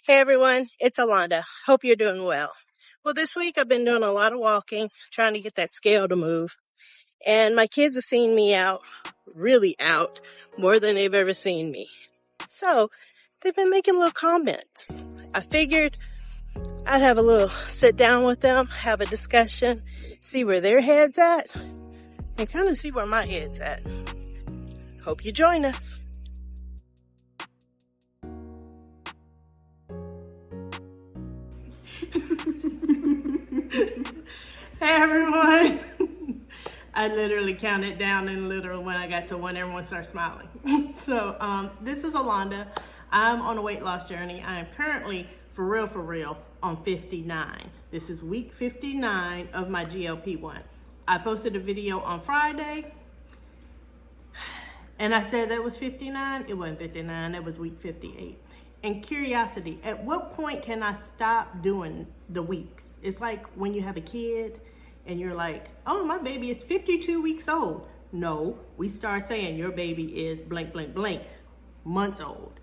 Hey everyone, it's Allanda. Hope you're doing well. Well, this week I've been doing a lot of walking, trying to get that scale to move. And my kids have seen me out, really out, more than they've ever seen me. So they've been making little comments. I figured I'd have a little sit down with them, have a discussion, see where their head's at, and kind of see where my head's at. Hope you join us. Hey everyone. I literally counted down and literally when I got to one, everyone started smiling. So this is Allanda. I'm on a weight loss journey. I am currently, for real, on 59. This is week 59 of my GLP-1. I posted a video on Friday and I said that was 59. It wasn't 59, that was week 58. And curiosity, at what point can I stop doing the weeks? It's like when you have a kid and you're like, oh, my baby is 52 weeks old. No, we start saying your baby is blank, blank, blank months old.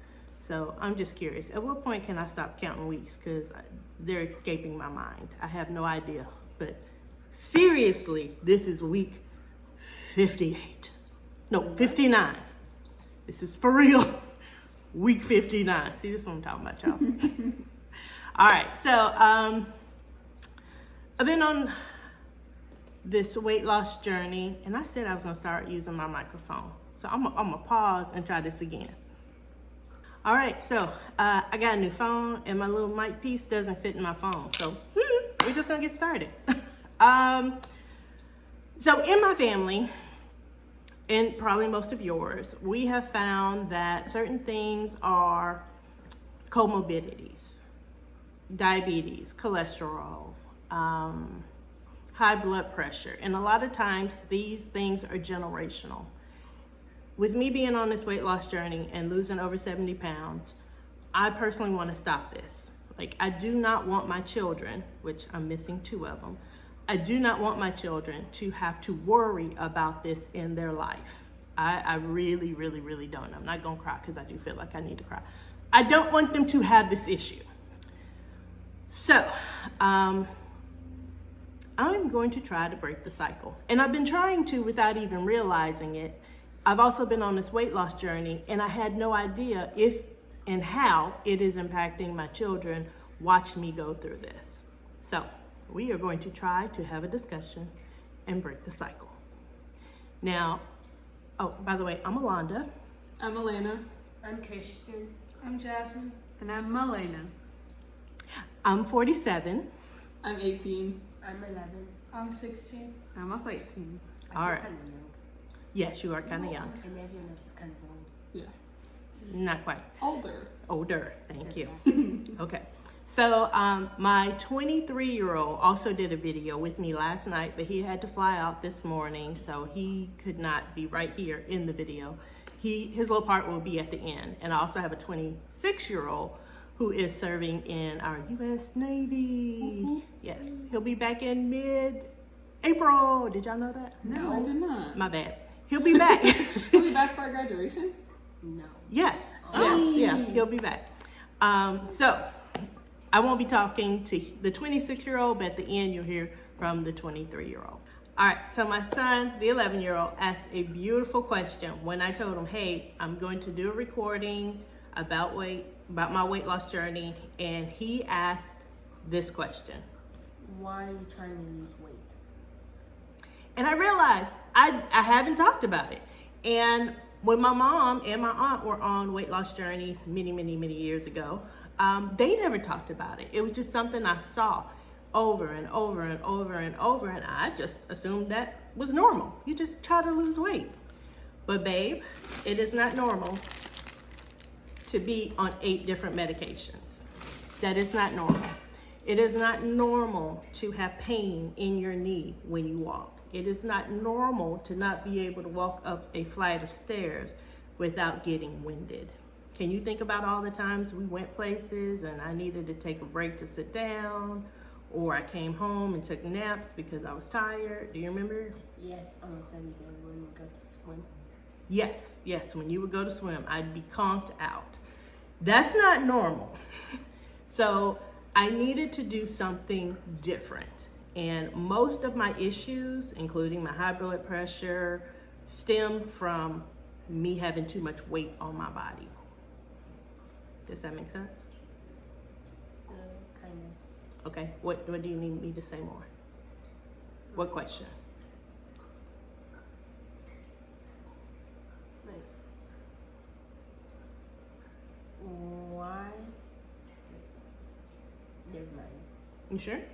So I'm just curious, at what point can I stop counting weeks? Because they're escaping my mind. I have no idea. But seriously, this is week 58. No, 59. This is for real. Week 59. See, this is what I'm talking about, y'all. All right, so I've been on this weight loss journey, and I said I was gonna start using my microphone. So I'm gonna pause and try this again. All right, so I got a new phone, and my little mic piece doesn't fit in my phone. So we're just gonna get started. So in my family, and probably most of yours, we have found that certain things are comorbidities, diabetes, cholesterol, high blood pressure. And a lot of times these things are generational. With me being on this weight loss journey and losing over 70 pounds, I personally want to stop this. Like, I do not want my children, which I'm missing 2 of them, I do not want my children to have to worry about this in their life. I really don't. I'm not gonna cry because I do feel like I need to cry. I don't want them to have this issue. So, I'm going to try to break the cycle. And I've been trying to without even realizing it. I've also been on this weight loss journey and I had no idea if and how it is impacting my children. Watch me go through this. So, we are going to try to have a discussion and break the cycle. Now, oh, by the way, I'm Allanda. I'm Alana. I'm Christian. I'm Jasmine. And I'm Malena. I'm 47. I'm 18. I'm 11. I'm 16. I'm also 18. All right. Kind of young. Yes, you are kind of young. And everyone else is kind of old. Yeah. Not quite. Older. Thank you. Okay. So my 23-year-old also did a video with me last night, but he had to fly out this morning, so he could not be right here in the video. His little part will be at the end. And I also have a 26-year-old who is serving in our U.S. Navy. Mm-hmm. Yes, he'll be back in mid-April. Did y'all know that? No, I did not. My bad. He'll be back. He'll be back for our graduation? No. Yes. Yes. Yeah, he'll be back. So I won't be talking to the 26-year-old, but at the end you'll hear from the 23-year-old. All right, so my son, the 11-year-old, asked a beautiful question when I told him, hey, I'm going to do a recording about my weight loss journey, and he asked this question. Why are you trying to lose weight? And I realized I haven't talked about it. And when my mom and my aunt were on weight loss journeys many years ago, they never talked about it. It was just something I saw over and over, and I just assumed that was normal. You just try to lose weight. But babe, it is not normal to be on 8 different medications. That is not normal. It is not normal to have pain in your knee when you walk. It is not normal to not be able to walk up a flight of stairs without getting winded. Can you think about all the times we went places and I needed to take a break to sit down, or I came home and took naps because I was tired? Do you remember? Yes, almost every day when we go to swim. Yes, when you would go to swim, I'd be conked out. That's not normal. So I needed to do something different. And most of my issues, including my high blood pressure, stem from me having too much weight on my body. Does that make sense? Kind of. Okay, what do you need me to say more? What question? Like, why? Never mind. You sure? Yes.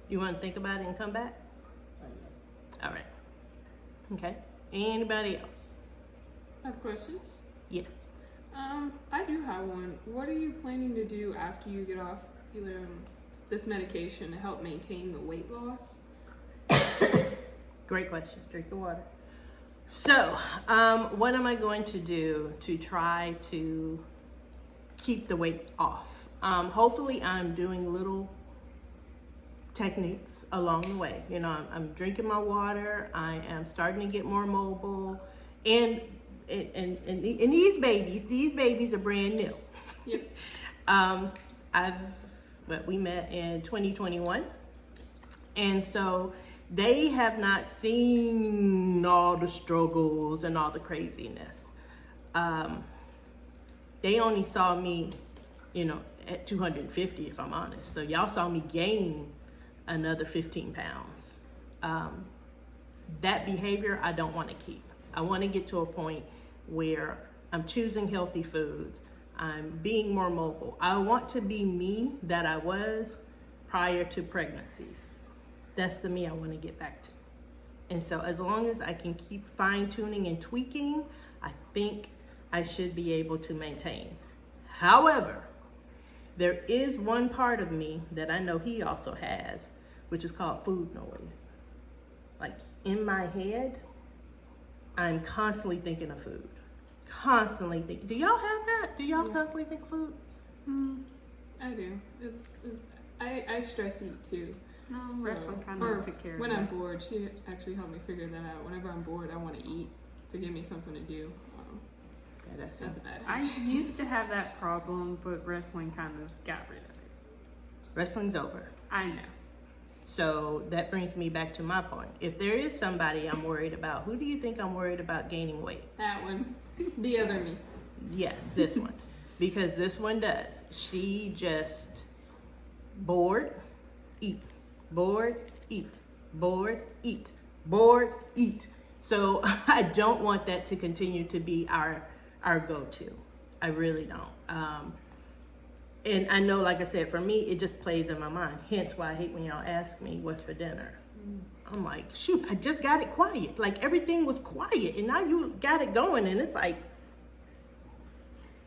You want to think about it and come back? Oh, yes. All right. Okay. Anybody else? Have questions? Yes. I do have one. What are you planning to do after you get off either this medication to help maintain the weight loss? Great question. Drink the water. So, what am I going to do to try to keep the weight off? Hopefully, I'm doing little techniques along the way. You know, I'm drinking my water. I am starting to get more mobile, and these babies are brand new. Yep. We met in 2021, and so they have not seen all the struggles and all the craziness. They only saw me, you know, at 250, if I'm honest. So y'all saw me gain another 15 pounds. That behavior I don't want to keep. I want to get to a point where I'm choosing healthy foods. I'm being more mobile. I want to be me that I was prior to pregnancies. That's the me I want to get back to. And so as long as I can keep fine tuning and tweaking, I think I should be able to maintain. However, there is one part of me that I know he also has, which is called food noise. Like in my head, I'm constantly thinking of food. Constantly thinking. Do y'all have that? Do y'all constantly think food? I do. I stress eat too. No, So- wrestling kind or of took care of when it. I'm bored, she actually helped me figure that out. Whenever I'm bored, I want to eat to give me something to do. Yeah, that's That's a bad I habit. used to have that problem, but wrestling kind of got rid of it. Wrestling's over. I know. So that brings me back to my point. If there is somebody I'm worried about, who do you think I'm worried about gaining weight? That one. The other me. Yes, this one. Because this one does. She just bored, eat. Bored, eat. Bored, eat. Bored, eat. So I don't want that to continue to be our go-to. I really don't. And I know, like I said, for me, it just plays in my mind. Hence why I hate when y'all ask me what's for dinner. I'm like, shoot, I just got it quiet. Like everything was quiet and now you got it going and it's like,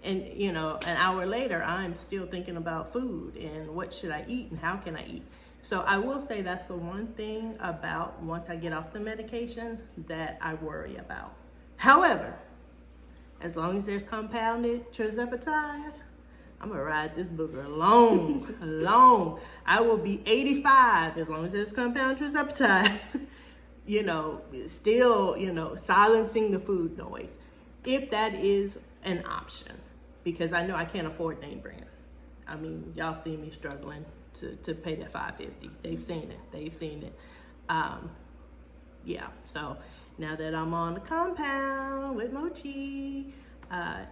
and you know, an hour later, I'm still thinking about food and what should I eat and how can I eat. So I will say that's the one thing about once I get off the medication that I worry about. However, as long as there's compounded tirzepatide, I'm gonna ride this booger alone. I will be 85 as long as there's compounded tirzepatide. You know, still, you know, silencing the food noise, if that is an option, because I know I can't afford name brand. I mean, y'all see me struggling to pay that $5.50. They've seen it. Yeah. So now that I'm on the compound with Mochi, I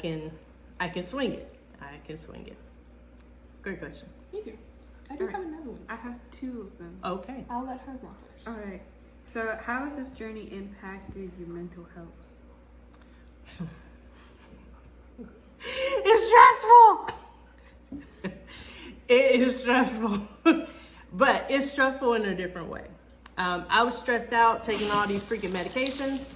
can swing it. I can swing it. Great question. Thank you. I do Alright. have another one. I have two of them. Okay. I'll let her go first. All right. So, how has this journey impacted your mental health? It's stressful. It is stressful, but it's stressful in a different way. I was stressed out taking all these freaking medications.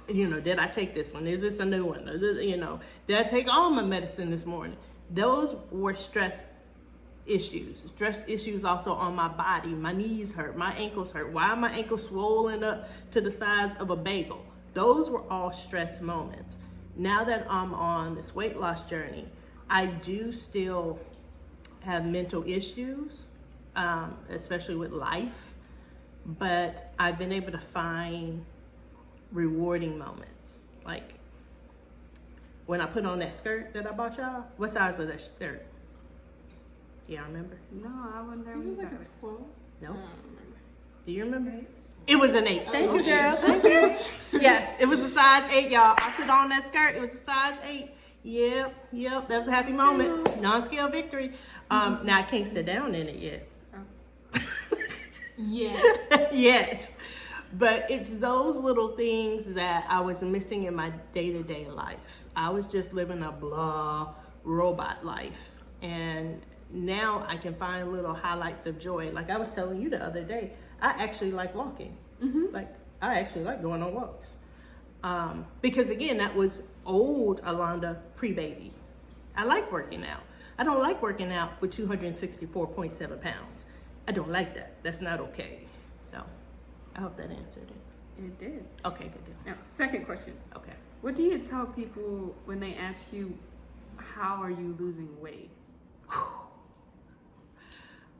You know, did I take this one? Is this a new one? You know, did I take all my medicine this morning? Those were stress issues. Stress issues also on my body. My knees hurt. My ankles hurt. Why are my ankles swollen up to the size of a bagel? Those were all stress moments. Now that I'm on this weight loss journey, I do still have mental issues, especially with life, but I've been able to find rewarding moments. Like when I put on that skirt that I bought y'all, what size was that skirt? Do y'all remember? No, I wasn't there I think when it was you like got a it. 12. No. I don't remember. Do you remember? 8. It was an 8. Thank you, girl. Thank you. Yes, it was a size 8, y'all. I put on that skirt. It was a size 8. Yep. That was a happy moment. Non-scale victory. Now I can't sit down in it yet. Yeah. Yet. But it's those little things that I was missing in my day-to-day life. I was just living a blah robot life. And now I can find little highlights of joy. Like I was telling you the other day, I actually like walking. Like I actually like going on walks. Because again, that was old Alanda pre-baby. I like working out. I don't like working out with 264.7 pounds. I don't like that. That's not okay. So I hope that answered it. It did. Okay, good deal. Now, second question. Okay. What do you tell people when they ask you, how are you losing weight?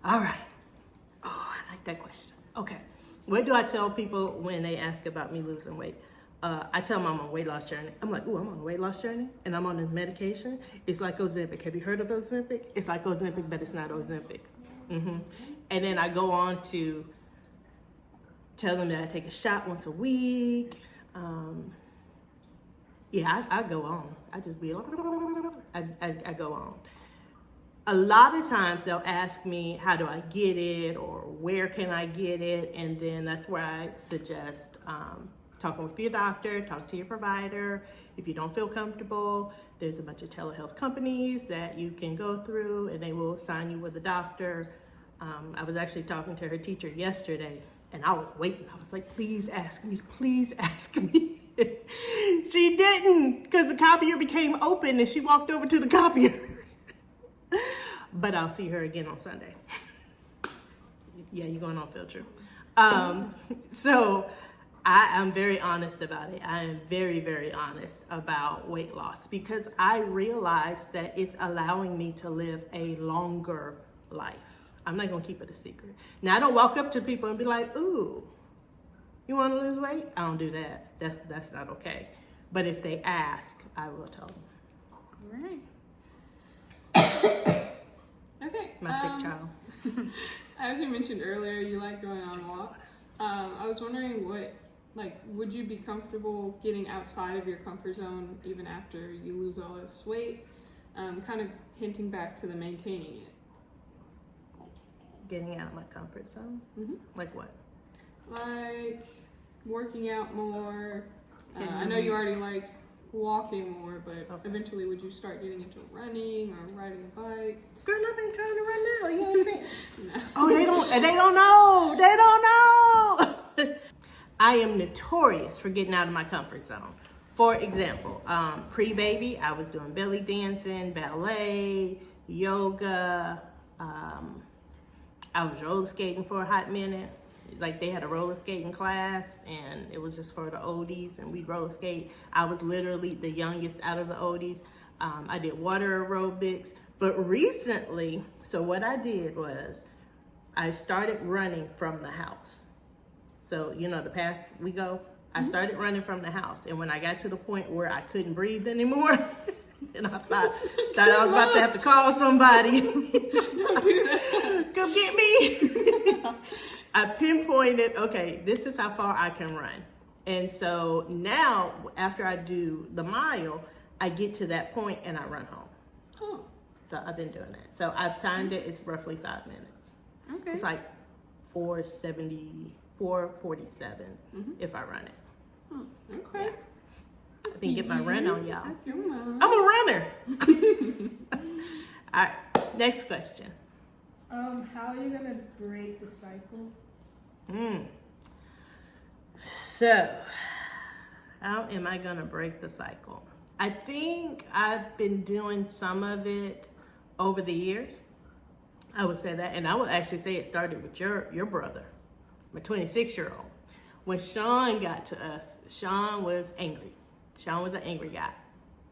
All right. Oh, I like that question. Okay. What do I tell people when they ask about me losing weight? I tell them I'm on a weight loss journey. I'm like, ooh, I'm on a weight loss journey and I'm on a medication. It's like Ozempic. Have you heard of Ozempic? It's like Ozempic, but it's not Ozempic. And then I go on to tell them that I take a shot once a week. I go on. I just be like, I go on. A lot of times they'll ask me, how do I get it or where can I get it? And then that's where I suggest talking with your doctor, talk to your provider. If you don't feel comfortable, there's a bunch of telehealth companies that you can go through and they will assign you with a doctor. I was actually talking to her teacher yesterday and I was waiting. I was like, please ask me, please ask me. She didn't because the copier became open and she walked over to the copier. But I'll see her again on Sunday. Yeah, you're going on field trip. So I'm very honest about it. I am very, very honest about weight loss because I realize that it's allowing me to live a longer life. I'm not going to keep it a secret. Now, I don't walk up to people and be like, ooh, you want to lose weight? I don't do that. That's not okay. But if they ask, I will tell them. All right. Okay. My sick child. As you mentioned earlier, you like going on walks. I was wondering would you be comfortable getting outside of your comfort zone even after you lose all this weight? Kind of hinting back to the maintaining it. Getting out of my comfort zone? Like what? Like working out more. I know you already liked walking more, but eventually would you start getting into running or riding a bike? Girl, I've been trying to run now. You ain't seen. No. Oh, they don't know. They don't know. I am notorious for getting out of my comfort zone. For example, pre-baby, I was doing belly dancing, ballet, yoga. I was roller skating for a hot minute. Like they had a roller skating class and it was just for the oldies and we'd roller skate. I was literally the youngest out of the oldies. I did water aerobics. But recently, so what I did was I started running from the house. So, you know, the path we go, I started running from the house. And when I got to the point where I couldn't breathe anymore, and I thought I was about to have to call somebody. Don't do that. Come get me. I pinpointed, okay, this is how far I can run. And so now, after I do the mile, I get to that point and I run home. Oh. So I've been doing that. So I've timed it. It's roughly 5 minutes. Okay. It's like 4:47 if I run it. Okay. Yeah. I can get my run on, y'all. That's your mom. I'm a runner. All right. Next question. How are you gonna break the cycle? So, how am I gonna break the cycle? I think I've been doing some of it over the years. I would say that, and I would actually say it started with your brother, my 26-year-old. When Sean got to us, Sean was angry. Sean was an angry guy,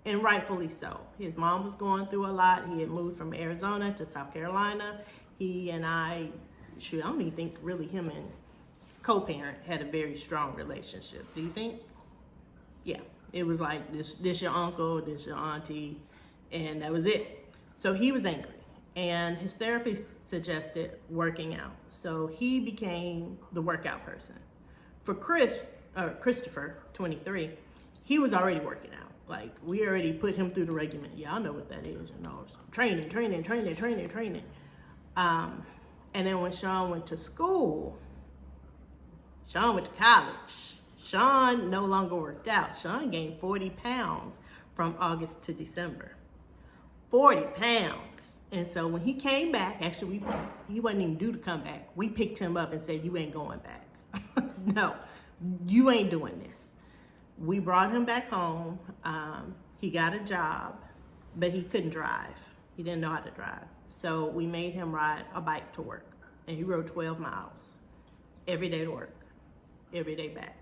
and rightfully so. His mom was going through a lot. He had moved from Arizona to South Carolina. He and I don't even think really him and co-parent had a very strong relationship. Do you think? Yeah, it was like this your uncle, this your auntie, and that was it. So he was angry. and his therapist suggested working out. So he became the workout person. For Christopher, 23, he was already working out. Like, we already put him through the regimen. Y'all know what that is, training. And then when Sean went to school, Sean went to college. Sean no longer worked out. Sean gained 40 pounds from August to December. 40 pounds. And so when he came back, actually, he wasn't even due to come back. We picked him up and said, you ain't going back. No, you ain't doing this. We brought him back home. He got a job, but he couldn't drive. He didn't know how to drive. So we made him ride a bike to work. And he rode 12 miles every day to work, every day back.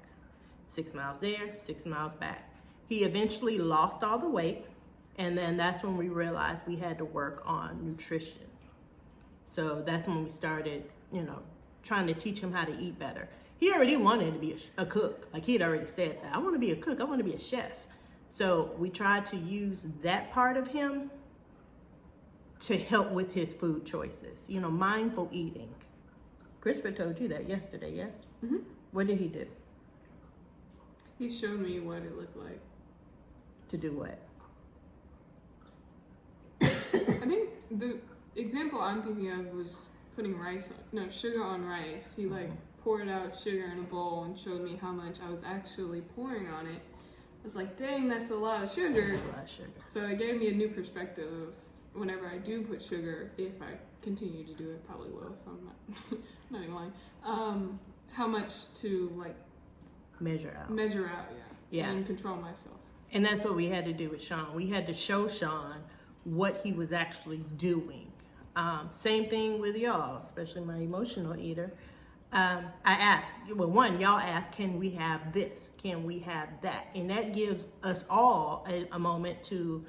6 miles there, 6 miles back. He eventually lost all the weight. And then that's when we realized we had to work on nutrition. So that's when we started, trying to teach him how to eat better. He already wanted to be a cook. Like, he had already said that. I want to be a cook. I want to be a chef. So we tried to use that part of him to help with his food choices. Mindful eating. Christopher told you that yesterday, yes? Mm-hmm. What did he do? He showed me what it looked like. To do what? I think the example I'm thinking of was putting sugar on rice. He poured out sugar in a bowl and showed me how much I was actually pouring on it. I was like, dang, that's a lot of sugar. That's a lot of sugar. So it gave me a new perspective of whenever I do put sugar, if I continue to do it, probably will if I'm not, not even lying, how much to Measure out, yeah, and control myself. And that's what we had to do with Sean. We had to show Sean what he was actually doing. Same thing with y'all, especially my emotional eater. I asked, y'all asked, can we have this? Can we have that? And that gives us all a moment to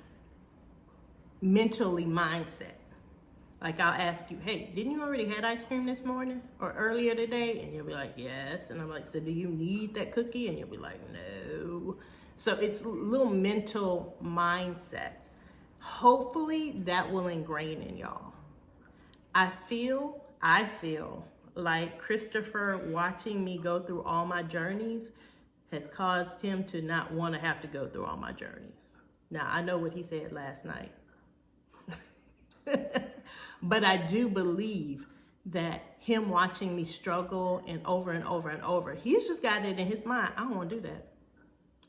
mentally mindset. Like, I'll ask you, hey, didn't you already had ice cream this morning or earlier today? And you'll be like, yes. And I'm like, so do you need that cookie? And you'll be like, no. So it's little mental mindsets. Hopefully that will ingrain in y'all. I feel like Christopher watching me go through all my journeys has caused him to not want to have to go through all my journeys. Now, I know what he said last night. But I do believe that him watching me struggle and over, he's just got it in his mind. I don't want to do that.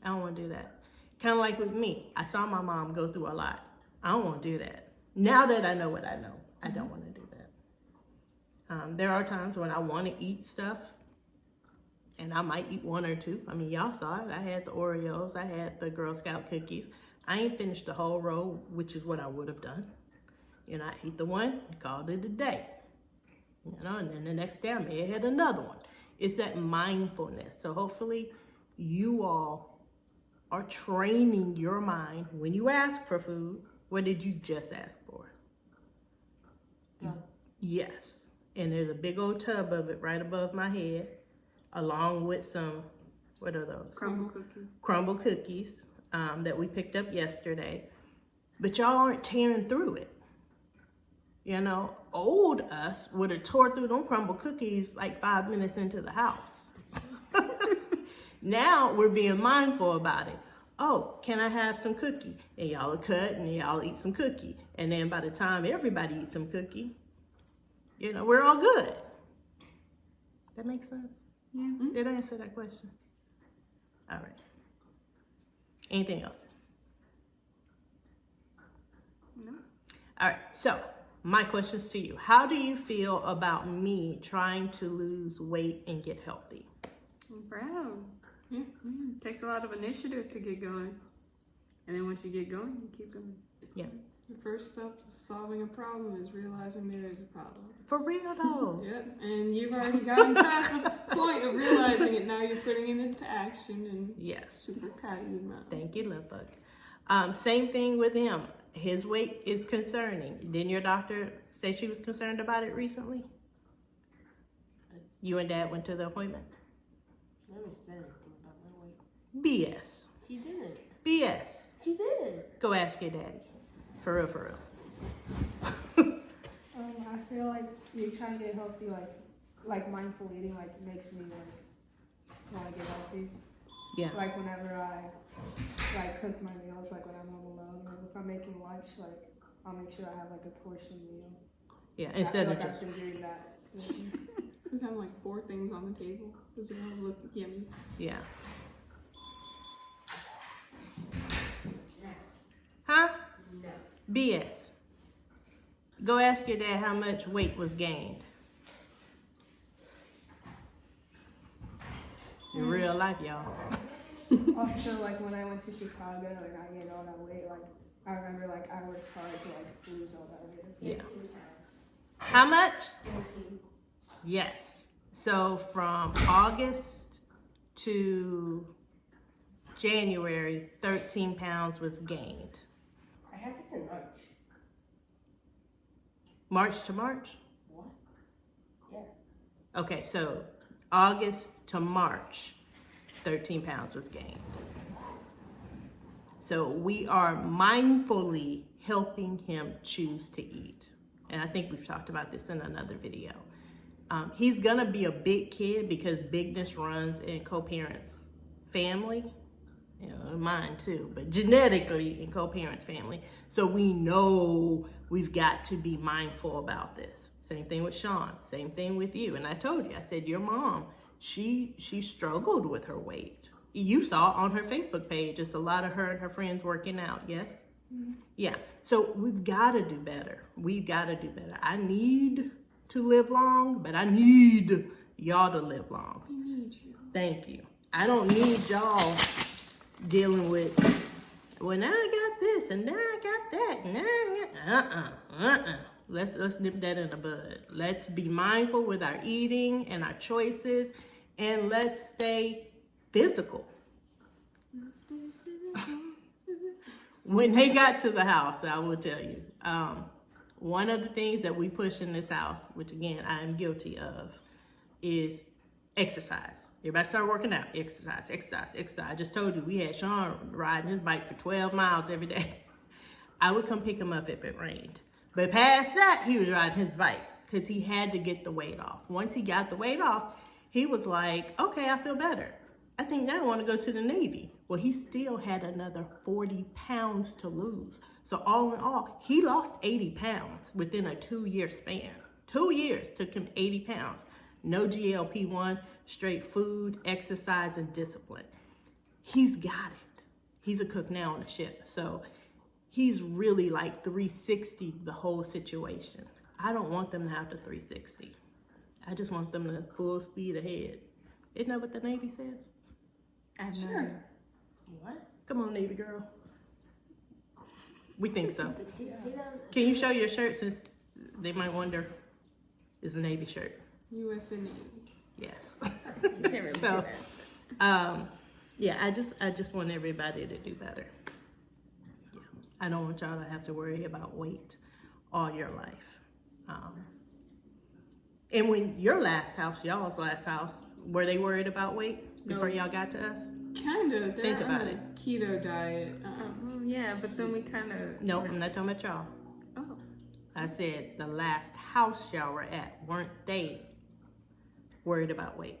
I don't want to do that. Kind of like with me. I saw my mom go through a lot. I don't want to do that. Now that I know what I know, I don't want to do that. There are times when I want to eat stuff, and I might eat one or two. I mean, y'all saw it. I had the Oreos. I had the Girl Scout cookies. I ain't finished the whole row, which is what I would have done. I ate the one, called it a day. And then the next day I may have had another one. It's that mindfulness. So hopefully you all are training your mind. When you ask for food, what did you just ask for? Yeah. Yes. And there's a big old tub of it right above my head, along with some, what are those? Crumble cookies that we picked up yesterday. But y'all aren't tearing through it. Old us would have tore through them crumble cookies like 5 minutes into the house. Now we're being mindful about it. Oh, can I have some cookie? And y'all will cut and y'all eat some cookie. And then by the time everybody eats some cookie, we're all good. That makes sense? Yeah. Did I answer that question? All right. Anything else? No. All right, so my questions to you. How do you feel about me trying to lose weight and get healthy? I'm proud. Yeah. It takes a lot of initiative to get going. And then once you get going, you keep going. Yeah. The first step to solving a problem is realizing there is a problem. For real though. Yep, and you've already gotten past the point of realizing it. Now you're putting it into action, and Yes. super proud of you, Mom. Thank you, love bug. Same thing with him. His weight is concerning. Didn't your doctor say she was concerned about it recently? You and Dad went to the appointment? She never said anything about my weight. BS. She didn't. BS. She did. Go ask your daddy. For real, for real. you're trying to get healthy, like mindful eating, like makes me like want to get healthy. Yeah. Like whenever I like cook my meals, like when I'm home alone, like if I'm making lunch, like I'll make sure I have like a portion meal. Yeah, I instead feel of like just, I'm figuring that. Just have like 4 things on the table. Does it all look yummy? yeah. Huh? No. BS. Go ask your dad how much weight was gained. In real life, y'all. Also, like when I went to Chicago and I gained all that weight, like I remember like I worked hard to like lose all that weight. Yeah. How much? 13. Yes. So from August to January, 13 pounds was gained. I had this in March. March to March? What? Yeah. Okay, so August to March, 13 pounds was gained. So we are mindfully helping him choose to eat. And I think we've talked about this in another video. He's gonna be a big kid because bigness runs in co-parents' family. You know, mine too, but genetically in co-parents' family. So we know we've got to be mindful about this. Same thing with Sean, same thing with you. And I told you, I said, your mom, she struggled with her weight. You saw on her Facebook page, it's a lot of her and her friends working out, yes? Mm-hmm. Yeah, so we've gotta do better. We've gotta do better. I need to live long, but I need y'all to live long. We need you. Thank you. I don't need y'all dealing with, well, now I got this and now I got that. Now I got, Let's nip that in the bud. Let's be mindful with our eating and our choices, and let's stay physical. When they got to the house, I will tell you, one of the things that we push in this house, which again, I am guilty of, is exercise. Everybody start working out. Exercise. I just told you, we had Sean riding his bike for 12 miles every day. I would come pick him up if it rained. But past that, he was riding his bike because he had to get the weight off. Once he got the weight off, he was like, okay, I feel better. I think now I want to go to the Navy. Well, he still had another 40 pounds to lose. So all in all, he lost 80 pounds within a 2-year span. 2 years took him 80 pounds. No GLP-1, straight food, exercise, and discipline. He's got it. He's a cook now on the ship. So he's really like 360 the whole situation. I don't want them to have to 360. I just want them to full speed ahead. Isn't that what the Navy says? Sure. What? Come on, Navy girl. We think so. Did you see that? Can you show your shirt since they might wonder? It's a Navy shirt. US and Navy. Yes. You can't really see So, that. yeah, I just want everybody to do better. Yeah. I don't want y'all to have to worry about weight all your life. And when your last house, y'all's last house, were they worried about weight before y'all got to us? Kinda. They're Think about on it. a keto diet. Yeah, but then we kind of. No, I'm not talking about y'all. Oh. I said the last house y'all were at, weren't they worried about weight?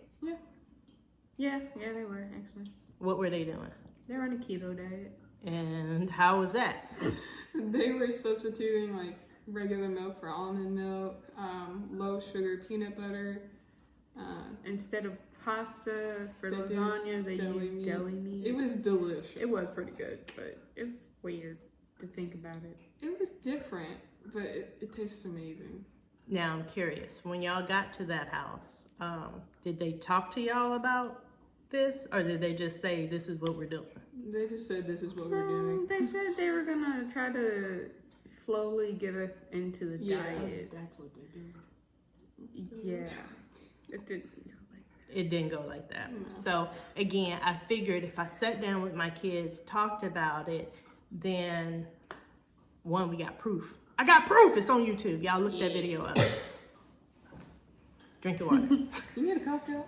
Yeah, they were actually. What were they doing? They were on a keto diet. And how was that? They were substituting like regular milk for almond milk, low sugar peanut butter. Instead of pasta for They did lasagna, they deli used meat. deli meat. It was delicious. It was pretty good, but it was weird to think about it. It was different, but it tastes amazing. Now I'm curious, when y'all got to that house, did they talk to y'all about this, or did they just say this is what we're doing? They just said this is what we're doing. They said they were gonna try to slowly get us into the diet. That's what they're doing. Yeah. It didn't go like that. It didn't go like that. No. So again, I figured if I sat down with my kids, talked about it, then one, we got proof. I got proof. It's on YouTube. Y'all look that video up. Drink your water. You need a cough drop?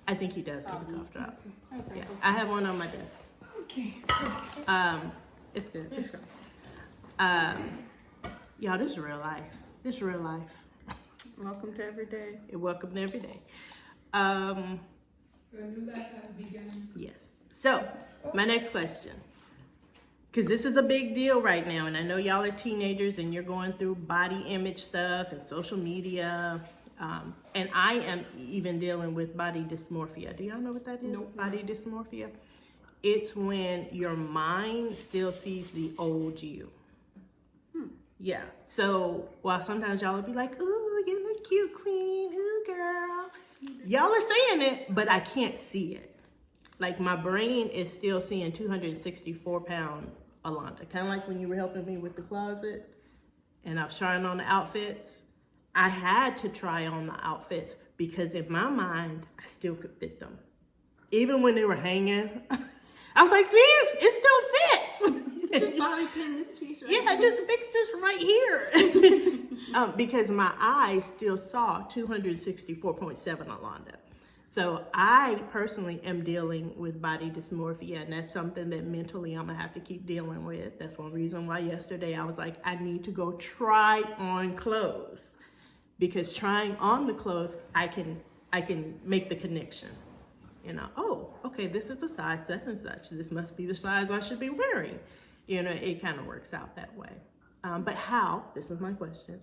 I think he does need a cough drop. Okay. Yeah, I have one on my desk. Okay. It's good. Just go. Y'all, this is real life. This is real life. Welcome to every day. You're welcome to every day. A new life has begun. Yes. So, my next question. Because this is a big deal right now, and I know y'all are teenagers and you're going through body image stuff and social media. And I am even dealing with body dysmorphia. Do y'all know what that is? Nope. Body dysmorphia. It's when your mind still sees the old you. Yeah. So while sometimes y'all will be like, ooh, you look cute, queen. Ooh, girl. Y'all are saying it, but I can't see it. Like my brain is still seeing 264-pound Alanda. Kind of like when you were helping me with the closet and I was trying on the outfits. I had to try on the outfits because in my mind, I still could fit them. Even when they were hanging, I was like, see, it still fits. Just bobby pin this piece right Yeah, here. just fix this right here. Because my eyes still saw 264.7 Allanda. So I personally am dealing with body dysmorphia, and that's something that mentally I'm gonna have to keep dealing with. That's one reason why yesterday I was like, I need to go try on clothes. Because trying on the clothes, I can make the connection. You know, oh, okay, this is a size such and such. This must be the size I should be wearing. You know, it kind of works out that way. But how, this is my question,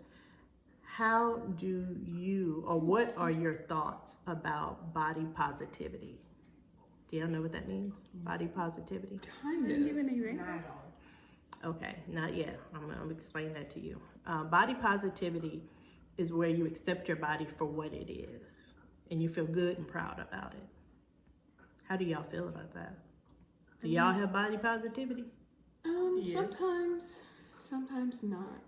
how do you, or what are your thoughts about body positivity? Do y'all know what that means? Body positivity? Kind Didn't give of. any ring. Not at all. Okay, not yet. I'm gonna explain that to you. Body positivity is where you accept your body for what it is and you feel good and proud about it. How do y'all feel about that? Do y'all have body positivity? Yes. Sometimes not.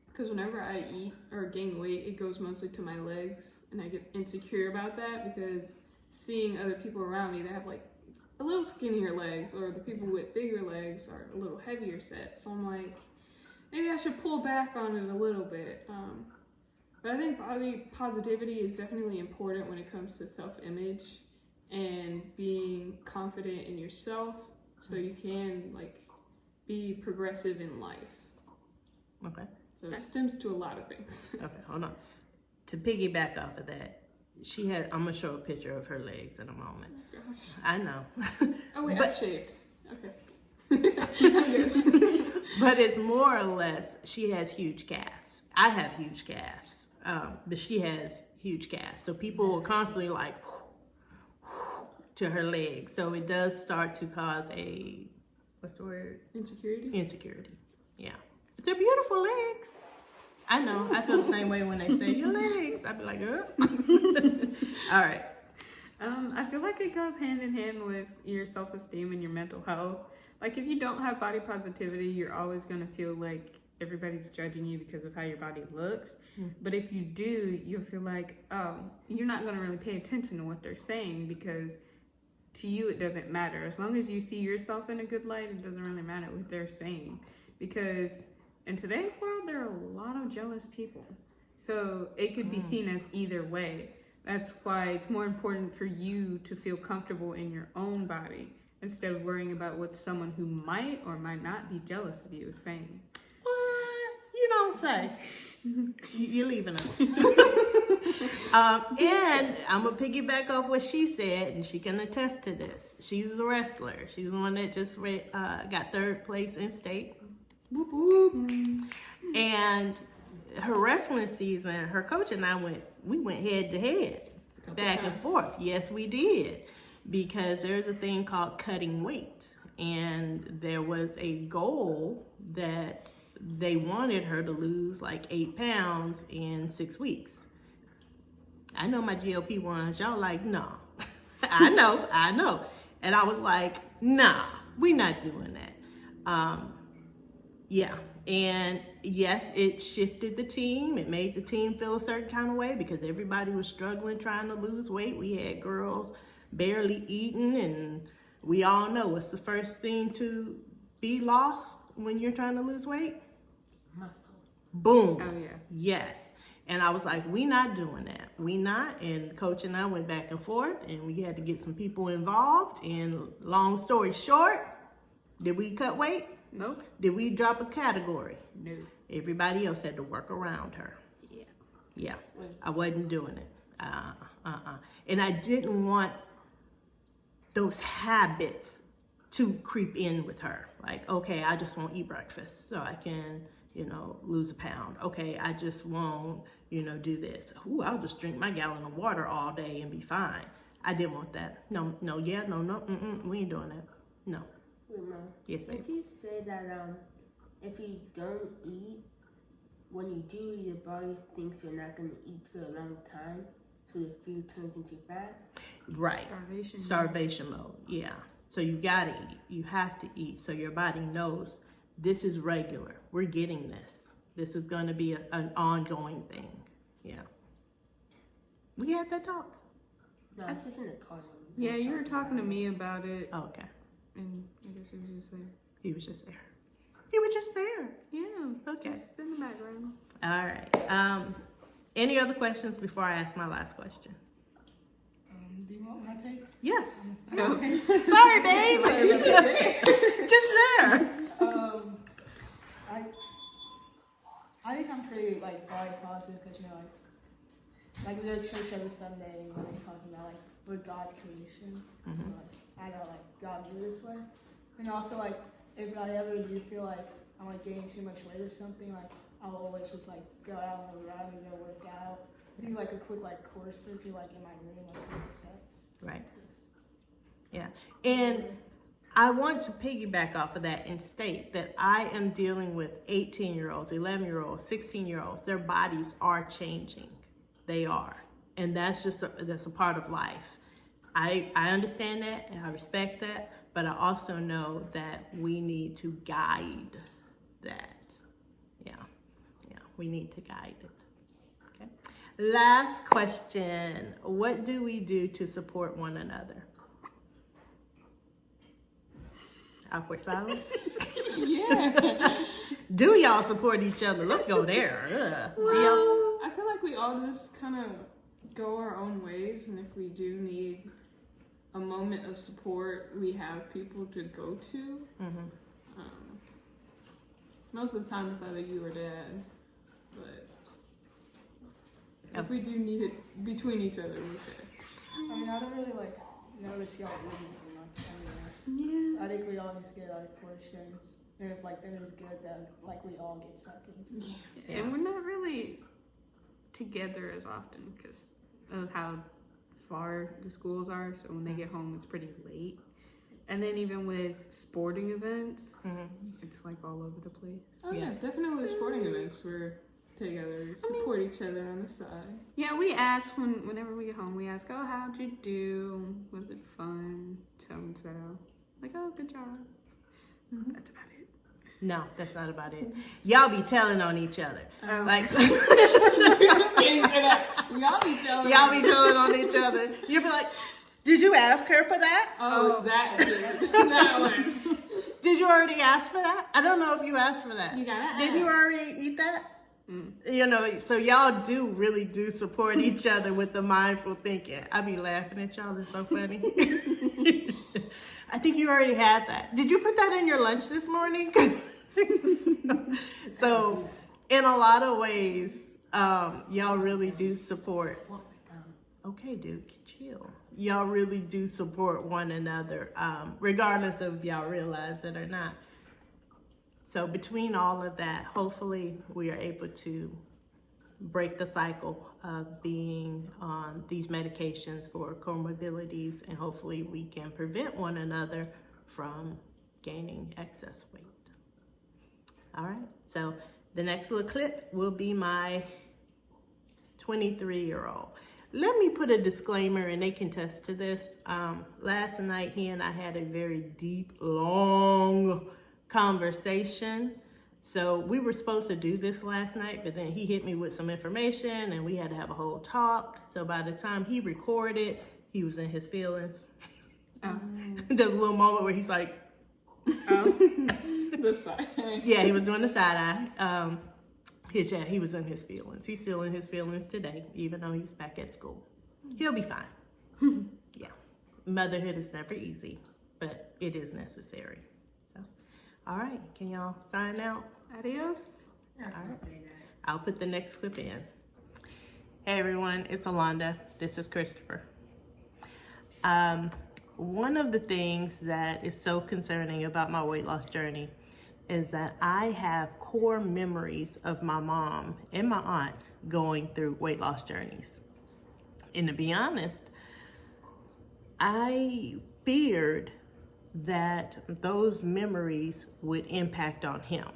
Because whenever I eat or gain weight, it goes mostly to my legs, and I get insecure about that because seeing other people around me that have like a little skinnier legs, or the people with bigger legs are a little heavier set. So I'm like, maybe I should pull back on it a little bit. But I think body positivity is definitely important when it comes to self-image and being confident in yourself, so you can like be progressive in life. Okay. So it stems to a lot of things. Okay, hold on. To piggyback off of that, I'm gonna show a picture of her legs in a moment. Oh gosh. I know. Oh wait, But- I've shaved. Okay. I'm good. But it's more or less, she has huge calves. I have huge calves, but she has huge calves. So people are constantly like, to her legs. So it does start to cause a, what's the word? Insecurity? Insecurity. Yeah. But they're beautiful legs. I know. I feel the same way when they say your legs. I'd be like, all right. I feel like it goes hand in hand with your self-esteem and your mental health. Like if you don't have body positivity, you're always going to feel like everybody's judging you because of how your body looks. But if you do, you'll feel like, oh, you're not going to really pay attention to what they're saying because to you it doesn't matter. As long as you see yourself in a good light, it doesn't really matter what they're saying. Because in today's world, there are a lot of jealous people. So it could be seen as either way. That's why it's more important for you to feel comfortable in your own body instead of worrying about what someone who might or might not be jealous of you is saying. What? You don't say. You're leaving us. And I'm going to piggyback off what she said, and she can attest to this. She's the wrestler. She's the one that just got third place in state. Whoop whoop. And her wrestling season, her coach and I went head to head, back and forth. Yes, we did. Because there's a thing called cutting weight. And there was a goal that they wanted her to lose like 8 pounds in 6 weeks. I know my GLP-1s, y'all like, nah. I know. And I was like, nah, we're not doing that. Yeah. And yes, it shifted the team. It made the team feel a certain kind of way because everybody was struggling trying to lose weight. We had girls barely eating, and we all know what's the first thing to be lost when you're trying to lose weight? Muscle. Boom. Oh, yeah. Yes. And I was like, we not doing that. We not. And coach and I went back and forth, and we had to get some people involved. And long story short, did we cut weight? Nope. Did we drop a category? No. Everybody else had to work around her. Yeah, I wasn't doing it. And I didn't want those habits to creep in with her. Like, okay, I just won't eat breakfast so I can, lose a pound. Okay, I just won't, do this. Ooh, I'll just drink my gallon of water all day and be fine. I didn't want that. No, we ain't doing that. No. Wait, Mom. Yes, babe. Did you say that if you don't eat, when you do, your body thinks you're not going to eat for a long time, so the food turns into fat? Right. Starvation mode. Yeah. So you gotta eat. You have to eat so your body knows this is regular. We're getting this. This is going to be an ongoing thing. Yeah. We had that talk. No, it's just in the car. Yeah, you were talking to me about it, Oh, okay. and I guess it was just there. He was just there. You were just there. Yeah. Okay. Just in the background. All right. Any other questions before I ask my last question? Do you want my take? Yes. No. Sorry, babe. Just there. I think I'm pretty body positive because we go to church every Sunday and we're always talking about we're God's creation. So I know God made it this way. And also if I ever do feel like I'm gaining too much weight or something, I'll always just go out on the run and go work out. Do a quick core circuit in my room, a couple steps. Right. Yeah. And I want to piggyback off of that and state that I am dealing with 18-year-olds, 11-year-olds, 16-year-olds. Their bodies are changing. They are. And that's a part of life. I understand that and I respect that, but I also know that we need to guide that. Yeah. We need to guide it. Okay. Last question. What do we do to support one another? Awkward silence. Yeah. Do y'all support each other? Let's go there. Well, I feel like we all just kind of go our own ways, and if we do need a moment of support, we have people to go to. Most of the time, it's either you or Dad, but if we do need it between each other, we say. I don't really notice y'all eating too much anyway. Yeah. I think we all just get our portions. And if dinner's good, then we all get seconds. Yeah. And we're not really together as often because of how far the schools are. So when they get home, it's pretty late. And then even with sporting events, it's all over the place. Oh yeah, definitely with sporting events, we're together, support each other on the side. Yeah, we ask whenever we get home, we ask, oh, how'd you do? Was it fun? So and so. Oh, good job. That's about it. No, that's not about it. Y'all be telling on each other. Y'all be telling on each other. You'll be like, did you ask her for that? Oh, it's that. That one. Did you already ask for that? I don't know if you asked for that. You gotta Did you already eat that? So y'all really do support each other with the mindful thinking. I be laughing at y'all. It's so funny. I think you already had that. Did you put that in your lunch this morning? So in a lot of ways, y'all really do support. Okay, dude, chill. Y'all really do support one another, regardless of y'all realize it or not. So between all of that, hopefully we are able to break the cycle of being on these medications for comorbidities, and hopefully we can prevent one another from gaining excess weight. All right, so the next little clip will be my 23-year-old. Let me put a disclaimer, and they can attest to this. Last night, he and I had a very deep, long conversation. So we were supposed to do this last night, but then he hit me with some information and we had to have a whole talk. So by the time he recorded, he was in his feelings. There's a little moment where he's like, the side. Yeah, he was doing the side eye. He was in his feelings. He's still in his feelings today, even though he's back at school. He'll be fine. Yeah. Motherhood is never easy, but it is necessary. So, all right. Can y'all sign out? Adios. I was gonna say that. I'll put the next clip in. Hey everyone, it's Alanda. This is Christopher. One of the things that is so concerning about my weight loss journey is that I have core memories of my mom and my aunt going through weight loss journeys. And to be honest, I feared that those memories would impact on him.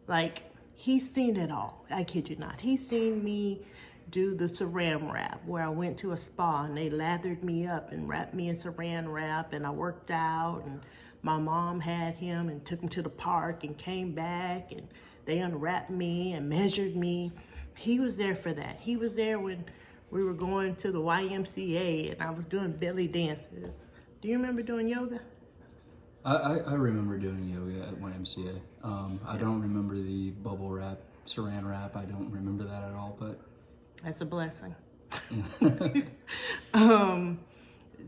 Like, he's seen it all. I kid you not. He's seen me do the saran wrap, where I went to a spa and they lathered me up and wrapped me in saran wrap, and I worked out, and my mom had him and took him to the park and came back and they unwrapped me and measured me. He was there for that. He was there when we were going to the YMCA and I was doing belly dances. Do you remember doing yoga? I remember doing yoga at YMCA. I don't remember the bubble wrap, saran wrap. I don't remember that at all, but That's a blessing.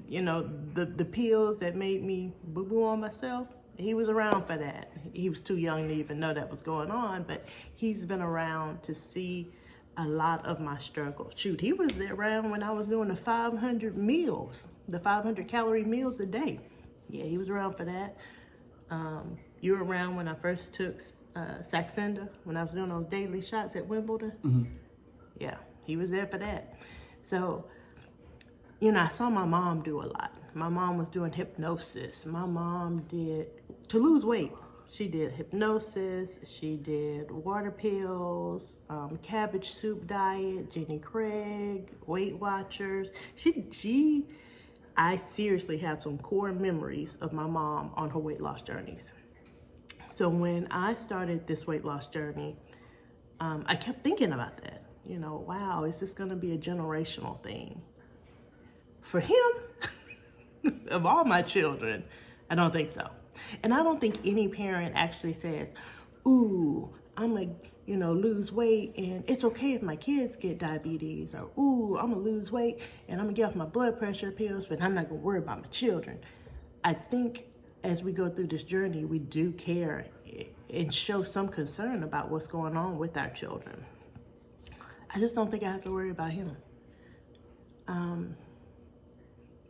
You know, the pills that made me boo-boo on myself, he was around for that. He was too young to even know that was going on, but he's been around to see a lot of my struggle. Shoot, he was there around when I was doing the 500 meals, the 500 calorie meals a day. Yeah, he was around for that. You were around when I first took Saxenda, when I was doing those daily shots at Wimbledon. mm-hmm. Yeah, he was there for that. So, you know, I saw my mom do a lot. My mom was doing hypnosis. My mom did, to lose weight, she did hypnosis, she did water pills, cabbage soup diet, Jenny Craig, Weight Watchers. I seriously have some core memories of my mom on her weight loss journeys. So when I started this weight loss journey, I kept thinking about that. You know, wow, is this gonna be a generational thing? For him, of all my children, I don't think so. And I don't think any parent actually says, ooh, I'm gonna, lose weight and it's okay if my kids get diabetes, or ooh, I'm gonna lose weight and I'm gonna get off my blood pressure pills, but I'm not gonna worry about my children. I think as we go through this journey, we do care and show some concern about what's going on with our children. I just don't think I have to worry about him.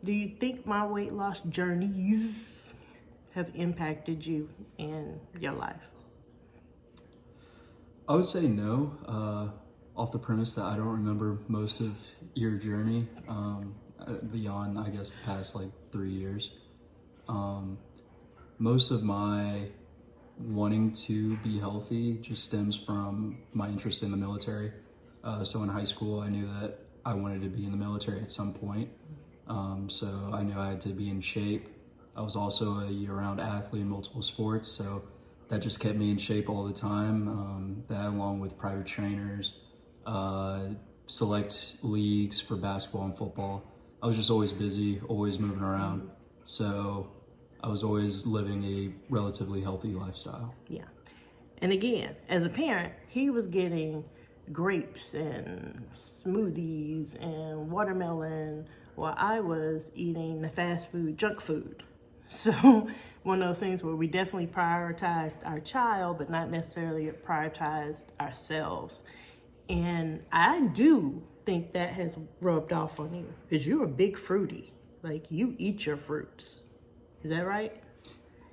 Do you think my weight loss journeys have impacted you in your life? I would say no, off the premise that I don't remember most of your journey beyond, I guess, the past 3 years. Most of my wanting to be healthy just stems from my interest in the military. So in high school, I knew that I wanted to be in the military at some point. So I knew I had to be in shape. I was also a year-round athlete in multiple sports, so that just kept me in shape all the time. That, along with private trainers, select leagues for basketball and football. I was just always busy, always moving around. So I was always living a relatively healthy lifestyle. Yeah. And again, as a parent, he was getting grapes and smoothies and watermelon while I was eating the fast food, junk food. So one of those things where we definitely prioritized our child, but not necessarily prioritized ourselves. And I do think that has rubbed off on you, because you're a big fruity. Like, you eat your fruits. Is that right?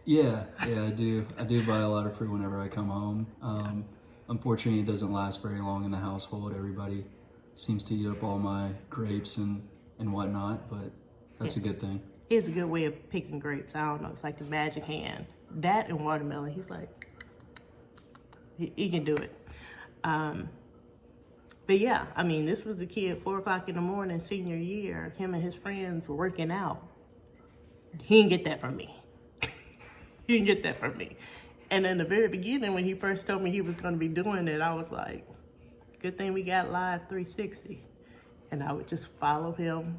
Yeah, I do. I do buy a lot of fruit whenever I come home. Unfortunately, it doesn't last very long in the household. Everybody seems to eat up all my grapes and whatnot, but that's a good thing. He has a good way of picking grapes. I don't know. It's like the magic hand. That and watermelon. He's like, he can do it. But yeah, I mean, this was a kid, 4 o'clock in the morning, senior year. Him and his friends were working out. He didn't get that from me. He didn't get that from me. And in the very beginning, when he first told me he was going to be doing it, I was like, good thing we got Live 360. And I would just follow him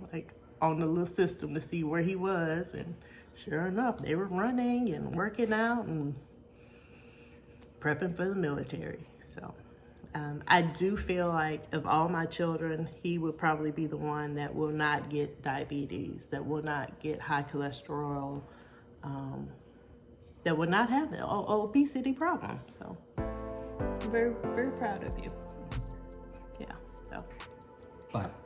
on the little system to see where he was. And sure enough, they were running and working out and prepping for the military. So I do feel like of all my children, he would probably be the one that will not get diabetes, that will not get high cholesterol, that would not have the obesity problem. So I'm very, very proud of you. Yeah, so Bye.